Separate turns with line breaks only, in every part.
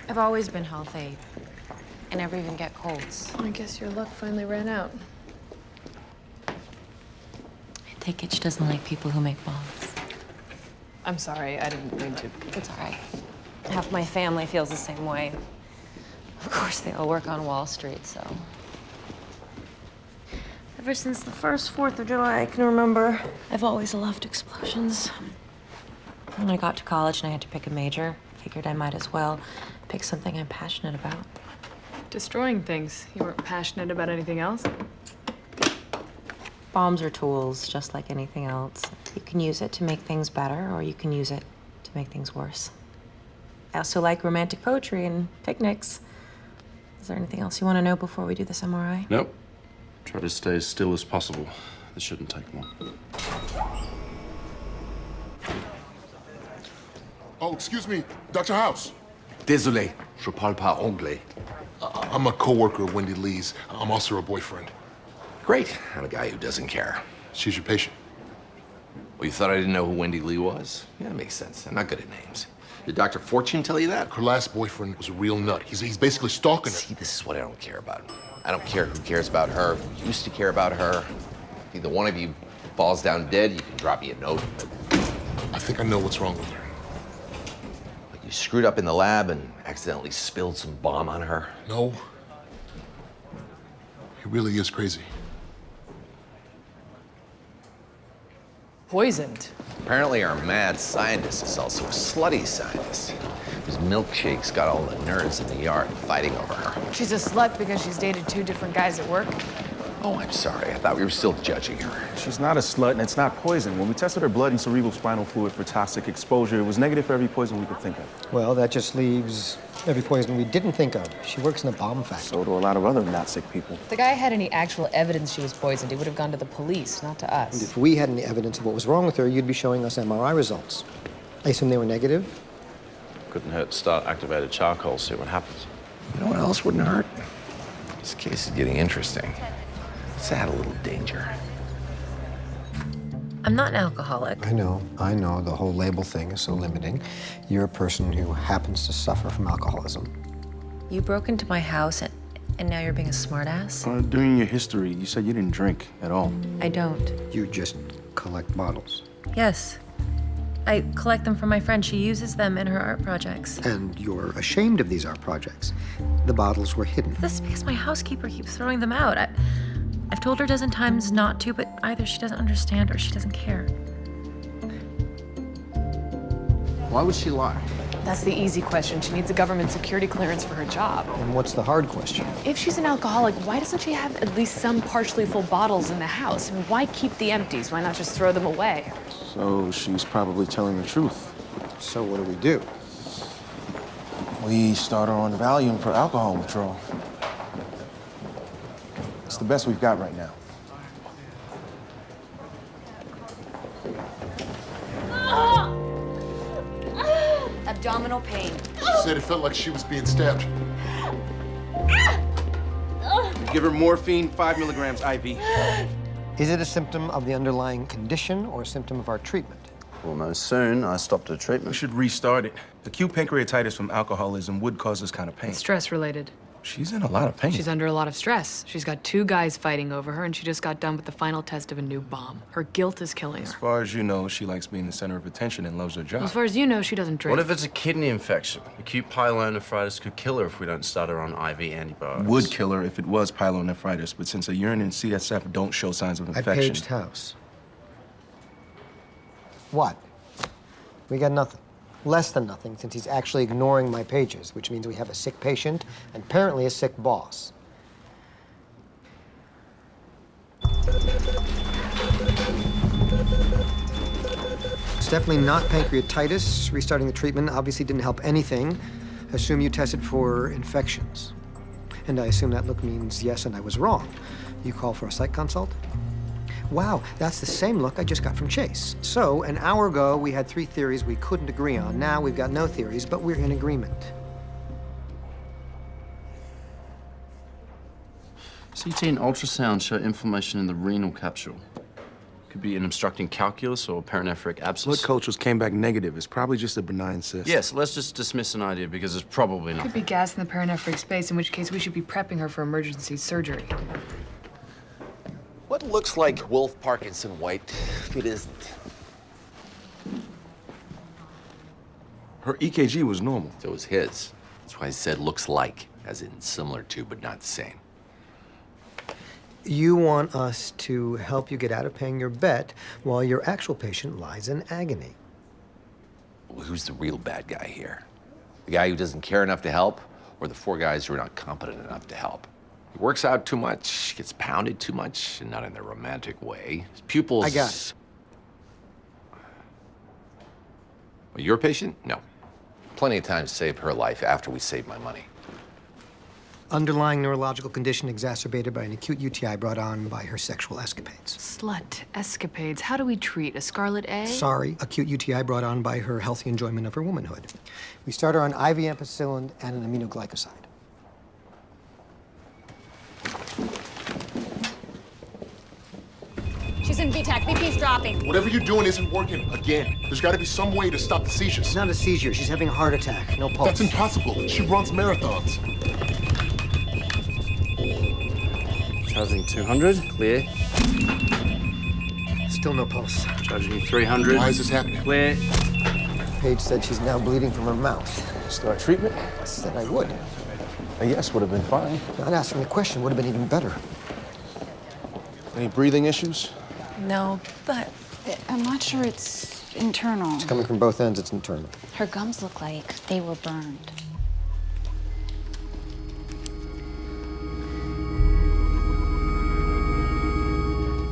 I've always been healthy. I never even get colds.
I guess your luck finally ran out.
I take it she doesn't like people who make bombs.
I'm sorry, I didn't mean to.
It's all right. Half my family feels the same way. Of course, they all work on Wall Street, so. Ever since the first 4th of July I can remember, I've always loved explosions. When I got to college and I had to pick a major, I figured I might as well pick something I'm passionate about.
Destroying things. You weren't passionate about anything else?
Bombs are tools, just like anything else. You can use it to make things better, or you can use it to make things worse. I also like romantic poetry and picnics. Is there anything else you want to know before we do this MRI?
Nope. Try to stay as still as possible. This shouldn't take long.
Oh, excuse me, Dr. House.
Désolé, je parle pas anglais.
I'm a co-worker of Wendy Lee's. I'm also her boyfriend.
Great, I'm a guy who doesn't care.
She's your patient.
Well, you thought I didn't know who Wendy Lee was? Yeah, that makes sense. I'm not good at names. Did Dr. Fortune tell you that?
Her last boyfriend was a real nut. He's basically stalking her.
See, this is what I don't care about. I don't care who cares about her, who used to care about her. If either one of you falls down dead, you can drop me a note.
I think I know what's wrong with her.
Like you screwed up in the lab and accidentally spilled some bomb on her.
No. He really is crazy.
Poisoned.
Apparently our mad scientist is also a slutty scientist. His milkshakes got all the nerds in the yard fighting over her.
She's a slut because she's dated 2 different guys at work.
Oh, I'm sorry. I thought we were still judging her.
She's not a slut, and it's not poison. When we tested her blood and cerebral spinal fluid for toxic exposure, it was negative for every poison we could think of.
Well, that just leaves every poison we didn't think of. She works in a bomb factory.
So do a lot of other not sick people.
If the guy had any actual evidence she was poisoned, he would have gone to the police, not to us.
And if we had any evidence of what was wrong with her, you'd be showing us MRI results. I assume they were negative?
Couldn't hurt to start activated charcoal, see what happens.
You know what else wouldn't hurt? This case is getting interesting. Let's add a little danger.
I'm not an alcoholic.
I know. The whole label thing is so limiting. You're a person who happens to suffer from alcoholism.
You broke into my house and now you're being a smartass?
During your history, you said you didn't drink at all.
I don't.
You just collect bottles.
Yes. I collect them from my friend. She uses them in her art projects.
And you're ashamed of these art projects. The bottles were hidden.
This is because my housekeeper keeps throwing them out. I've told her a dozen times not to, but either she doesn't understand or she doesn't care.
Why would she lie?
That's the easy question. She needs a government security clearance for her job.
And what's the hard question?
If she's an alcoholic, why doesn't she have at least some partially full bottles in the house? I mean, why keep the empties? Why not just throw them away?
So she's probably telling the truth.
So what do?
We start her on Valium for alcohol withdrawal. It's the best we've got right now.
Abdominal pain.
She said it felt like she was being stabbed.
Give her morphine, 5 milligrams IV.
Is it a symptom of the underlying condition or a symptom of our treatment?
We'll know soon. I stopped the
We
treatment.
should restart it. Acute pancreatitis from alcoholism would cause this kind of pain.
Stress related.
She's in a lot of pain.
She's under a lot of stress. She's got 2 guys fighting over her, and she just got done with the final test of a new bomb. Her guilt is killing
As
her.
far as you know, she likes being the center of attention and loves her job.
As far as you know, she doesn't drink.
What if it's a kidney infection? Acute pyelonephritis could kill her if we don't start her on IV antibiotics.
Would kill her if it was pyelonephritis, but since the urine and CSF don't show signs of
I
infection.
paged House. What? We got nothing. Less than nothing, since he's actually ignoring my pages, which means we have a sick patient and apparently a sick boss. It's definitely not pancreatitis. Restarting the treatment obviously didn't help anything. I assume you tested for infections. And I assume that look means yes, and I was wrong. You call for a psych consult? Wow, that's the same look I just got from Chase. So, an hour ago, we had 3 theories we couldn't agree on. Now we've got no theories, but we're in agreement.
CT and ultrasound show inflammation in the renal capsule. Could be an obstructing calculus or perinephric abscess.
Blood cultures came back negative. It's probably just a benign cyst.
Yes, let's just dismiss an idea because it's probably not.
Could be gas in the perinephric space, in which case we should be prepping her for emergency surgery.
What looks like Wolf Parkinson White if it isn't?
Her EKG was normal.
So was his. That's why I said looks like, as in similar to, but not the same.
You want us to help you get out of paying your bet while your actual patient lies in agony.
Well, who's the real bad guy here? The guy who doesn't care enough to help, or the 4 guys who are not competent enough to help? He works out too much, gets pounded too much, and not in a romantic way. His pupils...
I got it.
Well, your patient? No. Plenty of time to save her life after we save my money.
Underlying neurological condition exacerbated by an acute UTI brought on by her sexual escapades.
Slut escapades. How do we treat a scarlet A?
Sorry, acute UTI brought on by her healthy enjoyment of her womanhood. We start her on IV ampicillin and an aminoglycoside.
She's in VTAC. BP's dropping.
Whatever you're doing isn't working again. There's got to be some way to stop the seizures.
It's not a seizure. She's having a heart attack. No pulse.
That's impossible. She runs marathons.
Charging 200, clear.
Still no pulse.
Charging you 300.
Why is this happening?
Clear.
Paige said she's now bleeding from her mouth.
Start treatment?
I said I would.
A yes would have been fine.
Not asking the question would have been even better.
Any breathing issues?
No, but I'm not sure it's internal.
It's coming from both ends. It's internal.
Her gums look like they were burned.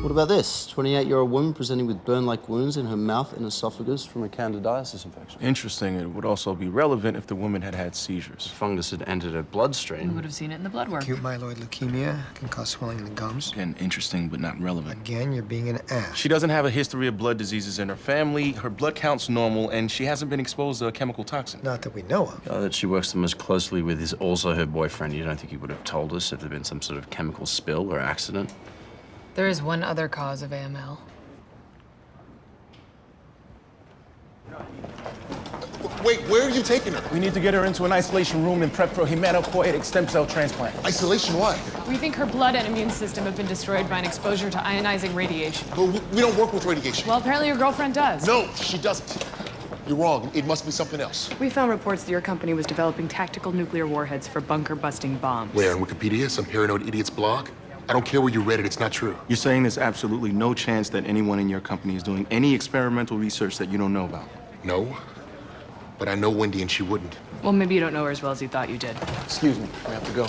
What about this? 28-year-old woman presenting with burn-like wounds in her mouth and esophagus from a candidiasis infection.
Interesting. It would also be relevant if the woman had had seizures.
Fungus had entered her bloodstream.
We would have seen it in the blood work.
Acute myeloid leukemia can cause swelling in the gums.
Again, interesting, but not relevant.
Again, you're being an ass.
She doesn't have a history of blood diseases in her family, her blood count's normal, and she hasn't been exposed to a chemical toxin.
Not that we know of.
That she works the most closely with is also her boyfriend. You don't think he would have told us if there'd been some sort of chemical spill or accident?
There is one other cause of AML.
Wait, where are you taking her?
We need to get her into an isolation room and prep for a hematopoietic stem cell transplant.
Isolation why?
We think her blood and immune system have been destroyed by an exposure to ionizing radiation.
But we don't work with radiation.
Well, apparently your girlfriend does.
No, she doesn't. You're wrong. It must be something else.
We found reports that your company was developing tactical nuclear warheads for bunker-busting bombs.
Where, on Wikipedia? Some paranoid idiot's blog? I don't care where you read it. It's not true.
You're saying there's absolutely no chance that anyone in your company is doing any experimental research that you don't know about?
No, but I know Wendy and she wouldn't.
Well, maybe you don't know her as well as you thought you did.
Excuse me, we have to go.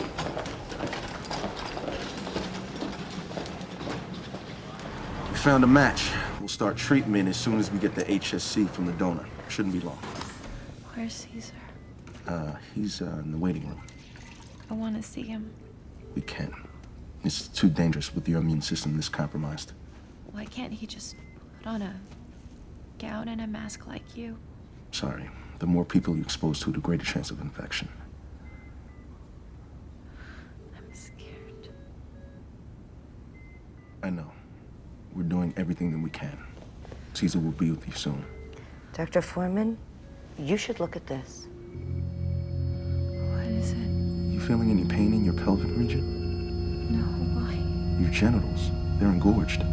We found a match. We'll start treatment as soon as we get the HSC from the donor. Shouldn't be long.
Where's Caesar?
He's in the waiting room.
I want to see him.
We can't. It's too dangerous with your immune system this compromised.
Why can't he just put on a gown and a mask like you?
Sorry. The more people you expose to, the greater chance of infection.
I'm scared.
I know. We're doing everything that we can. Caesar will be with you soon.
Dr. Foreman, you should look at this.
What is it?
You feeling any pain in your pelvic region?
No, why?
Your genitals. They're engorged.